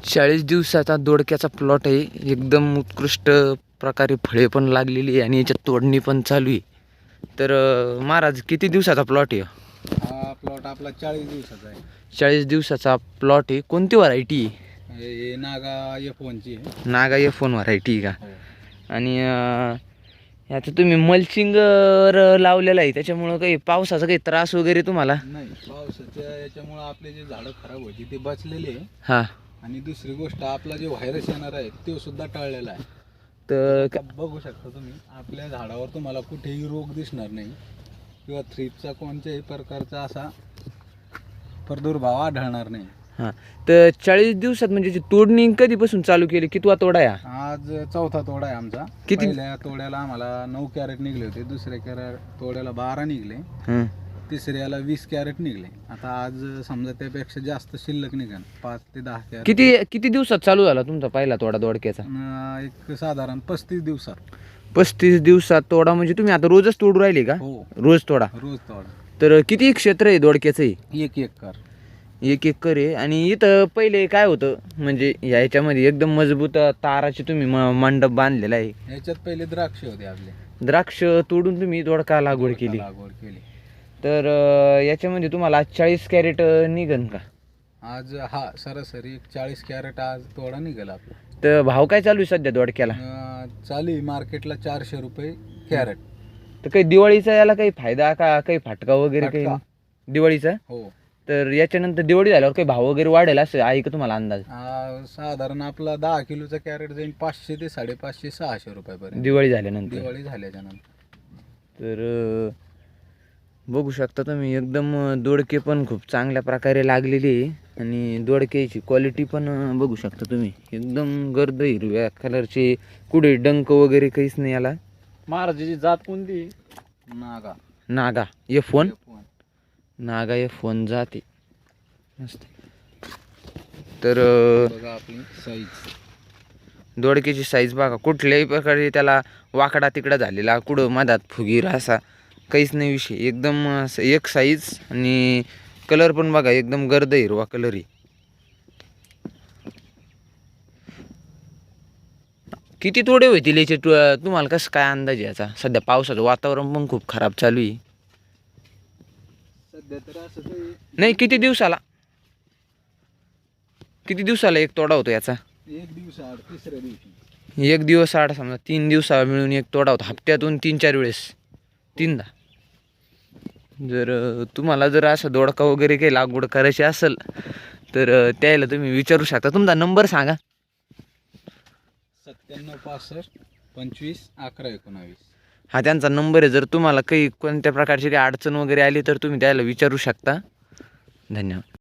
40 दिवसाचा दोडक्याचा प्लॉट आहे. एकदम उत्कृष्ट प्रकारे फळे पण लागलेली आहे आणि याच्यात तोडणी पण चालू आहे. तर महाराज किती दिवसाचा प्लॉट आहे? हा प्लॉट आपला 40 दिवसाचा आहे. 40 दिवसाचा प्लॉट आहे. कोणती व्हरायटी आहे? हे नागा F1ची आहे. नागा F1 व्हरायटी आहे का? हो. आणि याचं तुम्ही मल्चिंग लावलेलं आहे, त्याच्यामुळं काही पावसाचा काही त्रास वगैरे तुम्हाला? नाही, पावसाच्या याच्यामुळे आपले जे झाडं खराब होती ते बचलेले आहे. हां. आणि दुसरी गोष्ट आपला जे व्हायरस येणार आहे तो सुद्धा टळलेला आहे. तर आता बघू शकता तुम्ही आपल्या झाडावर तुम्हाला कुठेही रोग दिसणार नाही किंवा थ्रिपचा कोणत्याही प्रकारचा असा प्रादुर्भाव आढळणार नाही. हां, तर 40 दिवसात म्हणजे जी तोडणी कधीपासून चालू केली? कितवा तोडा आहे हा? आज चौथा तोडा आहे आमचा. किती? पहिल्या तोड्याला आम्हाला 9 कॅरेट निघले होते, दुसऱ्या तोड्याला 12 निघले, हं. तिसऱ्याला 20 कॅरेट निघले. आता आज समजा त्यापेक्षा जास्त शिल्लक निघेल, 5 ते 10 कॅरेट. किती किती दिवसात चालू झाला तुमचा पहिला तोडा दोडक्याचा? एक साधारण 35 दिवसात. 35 दिवसात तोडा म्हणजे तुम्ही आता रोजच तोडू राहिले का? हो, रोज तोडा. रोज तोडा. तर किती क्षेत्र आहे दोडक्याचं? 1 एकर. 1 एकर आहे. आणि इथं पहिले काय होतं म्हणजे याच्यामध्ये एकदम मजबूत ताराचे तुम्ही मंडप बांधलेला आहे. याच्यात पहिले द्राक्ष होते आपले. द्राक्ष तोडून तुम्ही दोडका लागवड केली. लागवड. तर याच्यामध्ये तुम्हाला आज 40 कॅरेट निघन का? आज हा सरासरी 40 कॅरेट आज तोडा निघाला आपला. तर भाव काय चालू आहे सध्या दोडक्याला? चालू आहे मार्केटला 400 रुपये कॅरेट. तर काही दिवाळीचा याला काही फायदा का, काही फाटका वगैरे काही फाटका. दिवाळीचा? हो. तर याच्यानंतर दिवाळी झाल्यावर काही भाव वगैरे वाढेल असं आहे का तुम्हाला अंदाज? साधारण आपला 10 किलोचा कॅरेट जाईल 500 ते 550 600 रुपयापर्यंत दिवाळी झाल्यानंतर. दिवाळी झाल्याच्या नंतर. तर बघू शकता तुम्ही एकदम दोडके पण खूप चांगल्या प्रकारे लागलेली आहे आणि दोडक्याची क्वालिटी पण बघू शकता तुम्ही. एकदम गर्द हिरव्या कलरचे, कुठे डंक वगैरे काहीच नाही याला. महाराजाची जात कोणती? नागा. नागा F1. नागा F1 जाते मस्त. तर बघा आपली साईज, दोडक्याची साईज बघा. कुठल्याही प्रकारे त्याला वाकडा तिकडा झालेला, कुठं मधात फुगीर असा काहीच नाही विषय. एकदम एक साईज आणि कलर पण बघा एकदम गर्द हिरवा कलर आहे. किती तोडे होतील याचे तुम्हाला कसं काय अंदाज आहे याचा? सध्या पावसाचं वातावरण पण खूप खराब चालू आहे. सध्या तर असं काही नाही, किती दिवसाला एक तोडा होतो याचा? 1 दिवस आड तिसऱ्या दिवशी. 1 दिवस आड समजा 3 दिवसा मिळून एक तोडा होता. हप्त्यातून 3-4 वेळेस, 3दा. जर तुम्हाला जर असं दोडका वगैरे काही लागवड करायची असेल तर त्याला तुम्ही विचारू शकता. तुमचा नंबर सांगा. 97 65 25 11 19. हा त्यांचा नंबर आहे. जर तुम्हाला काही कोणत्या प्रकारची काही अडचण वगैरे आली तर तुम्ही त्याला विचारू शकता. धन्यवाद.